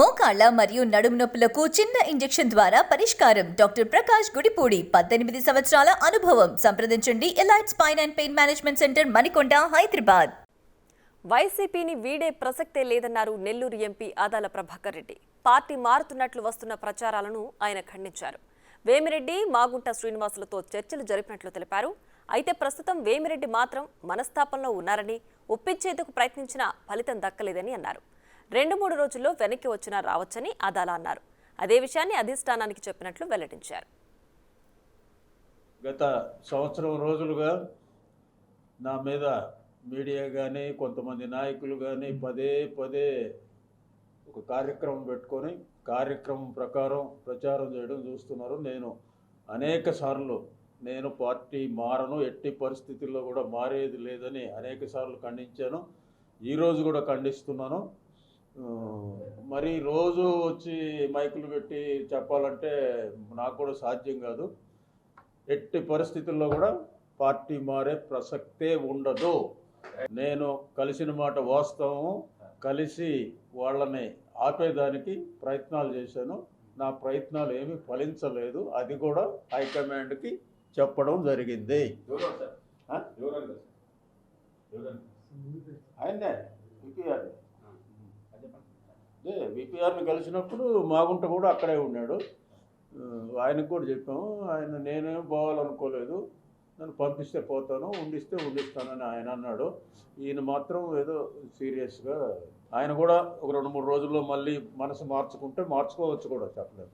మోకాళ్ల మరియు నడుము నొప్పులకు చిన్న ఇంజెక్షన్ ద్వారా పరిష్కారం. డాక్టర్ ప్రకాష్ గుడిపూడి 18 సంవత్సరాల అనుభవం. సంప్రదించండి elite spine and pain management centre, Manikonda, Hyderabad. వైసీపీని వీడే ప్రసక్తే లేదన్నారు నెల్లూరు ఎంపీ ఆదాల ప్రభాకర్ రెడ్డి. పార్టీ మారుతున్నట్లు వస్తున్న ప్రచారాలను ఆయన ఖండించారు. వేమిరెడ్డి, మాగుంట శ్రీనివాసులతో చర్చలు జరిపినట్లు తెలిపారు. అయితే ప్రస్తుతం వేమిరెడ్డి మాత్రం మనస్తాపంలో ఉన్నారని, ఒప్పించేందుకు ప్రయత్నించినా ఫలితం దక్కలేదని అన్నారు. 2-3 రోజుల్లో వెనక్కి వచ్చినా రావచ్చని ఆదాల అన్నారు. అదే విషయాన్ని అధిష్టానానికి చెప్పినట్లు వెల్లడించారు. గత సంవత్సరం రోజులుగా నా మీద మీడియా కానీ కొంతమంది నాయకులు కానీ పదే ఒక కార్యక్రమం పెట్టుకొని కార్యక్రమం ప్రకారం ప్రచారం చేయడం చూస్తున్నారు. నేను అనేక సార్లు పార్టీ మారను, ఎట్టి పరిస్థితుల్లో కూడా మారేది లేదని అనేక సార్లు ఖండించాను. ఈరోజు కూడా ఖండిస్తున్నాను. మరి రోజు వచ్చి మైకులు పెట్టి చెప్పాలంటే నాకు కూడా సాధ్యం కాదు. ఎట్టి పరిస్థితుల్లో కూడా పార్టీ మారే ప్రసక్తే ఉండదు. నేను కలిసిన మాట వాస్తవం. కలిసి వాళ్ళని ఆపేదానికి ప్రయత్నాలు చేశాను. నా ప్రయత్నాలు ఏమీ ఫలించలేదు. అది కూడా హైకమాండ్కి చెప్పడం జరిగింది. ఆయనే విపిఆర్ని కలిసినప్పుడు మాగుంట కూడా అక్కడే ఉన్నాడు. ఆయనకు కూడా చెప్పాము. ఆయన నేనేం పోవాలనుకోలేదు, నన్ను పంపిస్తే పోతాను, ఉండిస్తే ఉండిస్తానని ఆయన అన్నాడు. ఈయన మాత్రం ఏదో సీరియస్గా ఆయన కూడా ఒక 2-3 రోజుల్లో మళ్ళీ మనసు మార్చుకుంటే మార్చుకోవచ్చు కూడా, చెప్పలేదు.